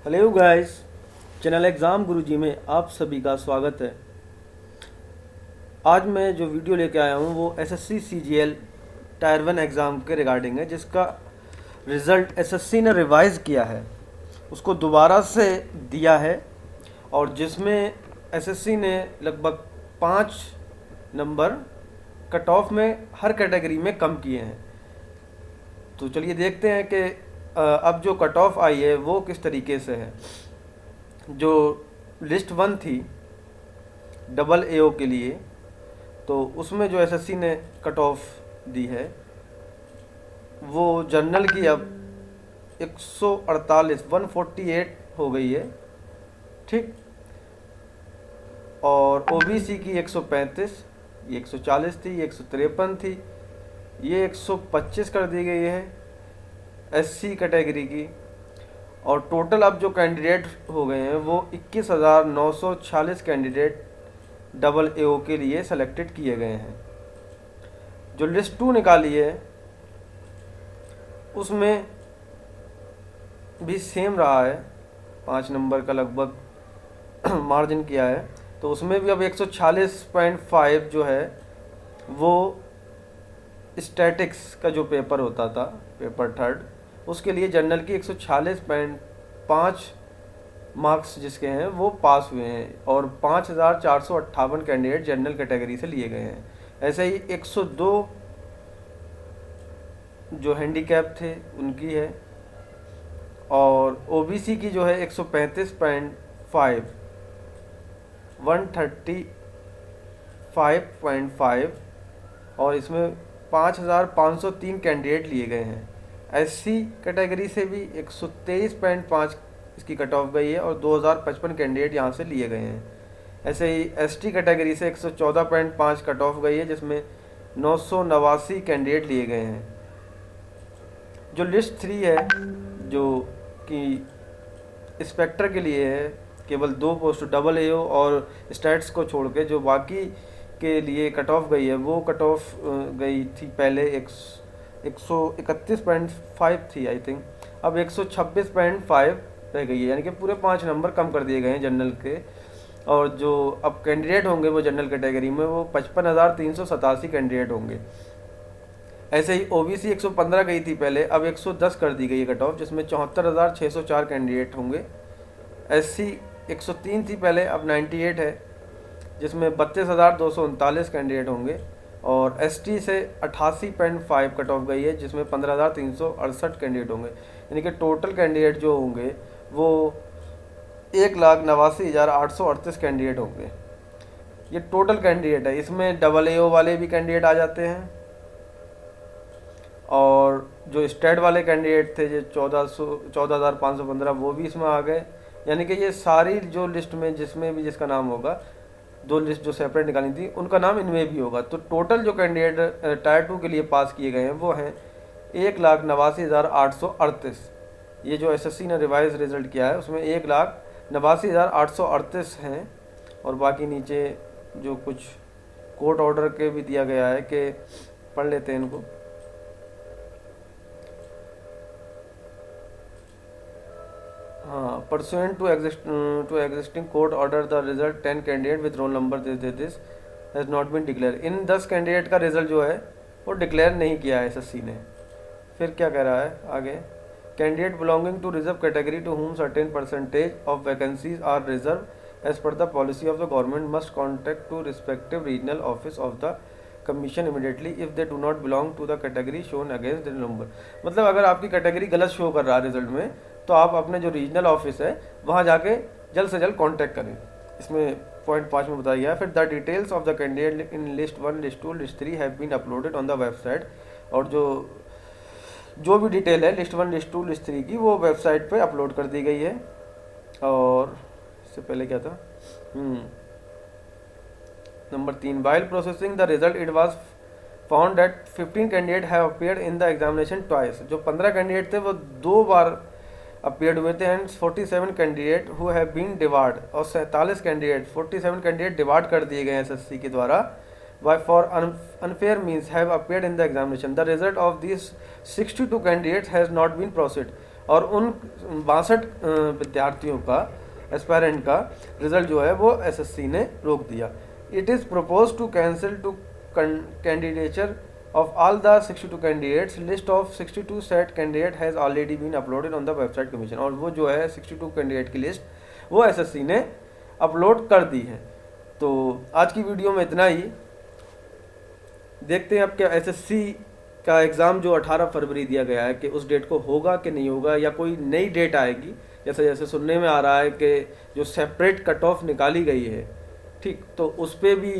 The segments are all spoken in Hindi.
हेलो गाइस, चैनल एग्ज़ाम गुरुजी में आप सभी का स्वागत है। आज मैं जो वीडियो लेके आया हूँ वो एसएससी सीजीएल टायर 1 एग्ज़ाम के रिगार्डिंग है, जिसका रिज़ल्ट एसएससी ने रिवाइज़ किया है, उसको दोबारा से दिया है और जिसमें एसएससी ने लगभग 5 नंबर कट ऑफ में हर कैटेगरी में कम किए हैं। तो चलिए देखते हैं कि अब जो कट ऑफ आई है वो किस तरीके से है। जो लिस्ट 1 थी डबल एओ के लिए, तो उसमें जो एसएससी ने कट ऑफ दी है वो जनरल की अब 148 हो गई है, ठीक। और ओबीसी की 135, ये 140 थी, ये 153 थी, ये 125 कर दी गई है एससी कैटेगरी की। और टोटल अब जो कैंडिडेट हो गए हैं वो 21,946 कैंडिडेट डबल एओ के लिए सेलेक्टेड किए गए हैं। जो लिस्ट 2 निकाली है उसमें भी सेम रहा है, 5 नंबर का लगभग मार्जिन किया है। तो उसमें भी अब 146.5 जो है वो स्टैटिक्स का जो पेपर होता था, पेपर थर्ड, उसके लिए जनरल की 146.5 मार्क्स जिसके हैं वो पास हुए हैं और 5,458 कैंडिडेट जनरल कैटेगरी से लिए गए हैं। ऐसे ही 102 जो हैंडीकैप थे उनकी है, और ओबीसी की जो है 135.5, 135.5, और इसमें 5,503 कैंडिडेट लिए गए हैं। एससी कैटेगरी से भी 123.5 इसकी कट ऑफ गई है और 2,055 कैंडिडेट यहाँ से लिए गए हैं। ऐसे ही एसटी कैटेगरी से 114.5 कट ऑफ गई है, जिसमें 989 कैंडिडेट लिए गए हैं। जो लिस्ट 3 है जो कि इंस्पेक्टर के लिए है, केवल 2 पोस्ट डबल एओ और स्टैट्स को छोड़ के जो बाकी के लिए कट ऑफ गई है वो कट ऑफ गई थी पहले 131.5 थी आई थिंक, अब 126.5 रह गई है, यानी कि पूरे 5 नंबर कम कर दिए गए हैं जनरल के। और जो अब कैंडिडेट होंगे वो जनरल कैटेगरी में वो 55,387 कैंडिडेट होंगे। ऐसे ही ओबीसी 115 गई थी पहले, अब 110 कर दी गई है कट ऑफ, जिसमें 74,604 कैंडिडेट होंगे। एससी 103 थी पहले, अब 98 है, जिसमें 32,239 कैंडिडेट होंगे। और एसटी से 88.5 कट ऑफ गई है, जिसमें 15,368 कैंडिडेट होंगे, यानी कि टोटल कैंडिडेट जो होंगे वो 1,89,838 कैंडिडेट होंगे। ये टोटल कैंडिडेट है, इसमें डबल एओ वाले भी कैंडिडेट आ जाते हैं और जो स्टेट वाले कैंडिडेट थे जो 14,515 वो भी इसमें आ गए। यानी कि ये सारी जो लिस्ट में जिसमें भी जिसका नाम होगा, 2 लिस्ट जो सेपरेट निकाली थी उनका नाम इनमें भी होगा। तो टोटल जो कैंडिडेट टायर 2 के लिए पास किए गए हैं वो हैं 1,89,838। ये जो एसएससी ने रिवाइज रिजल्ट किया है उसमें 1,89,838 हैं। और बाकी नीचे जो कुछ कोर्ट ऑर्डर के भी दिया गया है कि पढ़ लेते हैं इनको। हाँ, pursuant to existing court order the result 10 candidate with roll number this has not been declare. इन 10 कैंडिडेट का रिजल्ट जो है वो डिक्लेयर नहीं किया है एसएससी ने। फिर क्या कह रहा है आगे, candidate belonging to reserve category to whom certain percentage of vacancies are reserve as per the policy of the government must contact to respective regional office of the commission immediately if they do not belong to the category shown against the number. मतलब अगर आपकी कैटेगरी गलत शो कर रहा है रिजल्ट में, तो आप अपने जो रीजनल ऑफिस है वहाँ जाके जल्द से जल्द कांटेक्ट करें। इसमें पॉइंट 5 में बताया गया है। फिर the details of the candidate in list 1, list 2, list 3 have been uploaded on the website. और जो भी डिटेल है लिस्ट 1, लिस्ट 2, लिस्ट 3 की वो वेबसाइट पे अपलोड कर दी गई है। और इससे पहले क्या था, number 3, while processing the result it was found that 15 candidate have appeared in the examination twice. जो 15 कैंडिडेट थे वो 2 बार अपीयर्ड हुए थे। And 47 candidate who have been debarred, और 47 कैंडिडेट 47 कैंडिडेट डिवार्ड कर दिए गए एसएससी के द्वारा by for unfair means have appeared in the examination. The result of these 62 candidates has not been proceeded. और उन 62 विद्यार्थियों का, एस्पायरेंट का रिजल्ट जो है वो एसएससी ने रोक दिया। It is propose to cancel two candidature of all the 62 candidates. List of 62 set candidate has already been uploaded on the website commission। और वो जो है 62 कैंडिडेट की लिस्ट वो एसएससी ने अपलोड कर दी है। तो आज की वीडियो में इतना ही। देखते हैं अब क्या एसएससी का एग्ज़ाम जो 18 फरवरी दिया गया है कि उस डेट को होगा कि नहीं होगा, या कोई नई डेट आएगी। जैसे जैसे सुनने में आ रहा है कि जो सेपरेट कट ऑफ निकाली गई है, ठीक, तो उस पर भी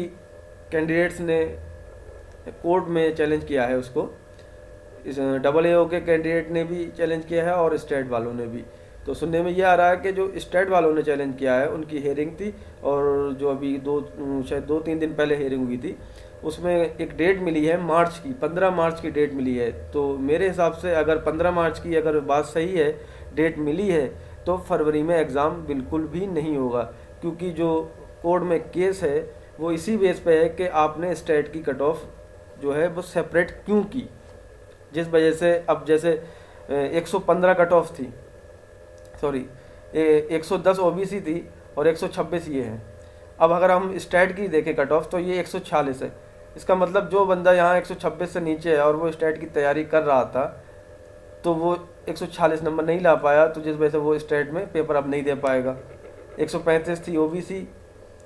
कैंडिडेट्स ने कोर्ट में चैलेंज किया है उसको। इस AA के कैंडिडेट ने भी चैलेंज किया है और स्टेट वालों ने भी। तो सुनने में ये आ रहा है कि जो स्टेट वालों ने चैलेंज किया है उनकी हेयरिंग थी, और जो अभी शायद 2-3 दिन पहले हेयरिंग हुई थी, उसमें एक डेट मिली है मार्च की, 15 मार्च की डेट मिली है। तो मेरे हिसाब से अगर 15 मार्च की अगर बात सही है, डेट मिली है, तो फरवरी में एग्ज़ाम बिल्कुल भी नहीं होगा, क्योंकि जो कोर्ट में केस है वो इसी बेस पे है कि आपने स्टेट की कट ऑफ जो है वो सेपरेट क्यों की, जिस वजह से अब जैसे 115 कट ऑफ थी, सॉरी 110 ओबीसी थी और 126 ये है। अब अगर हम स्टेट की देखें कट ऑफ, तो ये 146 है। इसका मतलब जो बंदा यहाँ 126 से नीचे है और वो स्टेट की तैयारी कर रहा था, तो वो 146 नंबर नहीं ला पाया, तो जिस वजह से वो स्टेट में पेपर अब नहीं दे पाएगा। 135 थी ओबीसी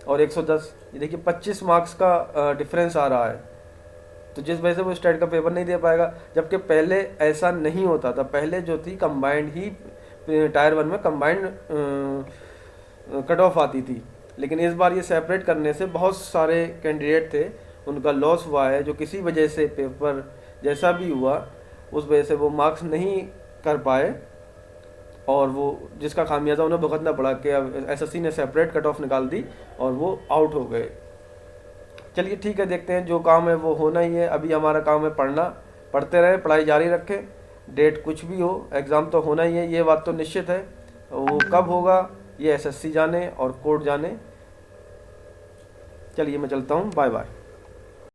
और 110, ये देखिए 25 मार्क्स का डिफरेंस आ रहा है, तो जिस वजह से वो स्टेट का पेपर नहीं दे पाएगा। जबकि पहले ऐसा नहीं होता था, पहले जो थी कंबाइंड ही टायर 1 में कंबाइंड कट ऑफ आती थी, लेकिन इस बार ये सेपरेट करने से बहुत सारे कैंडिडेट थे उनका लॉस हुआ है, जो किसी वजह से पेपर जैसा भी हुआ उस वजह से वो मार्क्स नहीं कर पाए, और वो जिसका खामियाजा उन्हें भुगतना पड़ा कि अब एसएससी ने सेपरेट कट ऑफ निकाल दी और वो आउट हो गए। चलिए ठीक है, देखते हैं, जो काम है वो होना ही है। अभी हमारा काम है पढ़ना, पढ़ते रहें, पढ़ाई जारी रखें। डेट कुछ भी हो, एग्ज़ाम तो होना ही है, ये बात तो निश्चित है। वो कब होगा ये एसएससी जाने और कोर्ट जाने। चलिए मैं चलता हूँ, बाय बाय।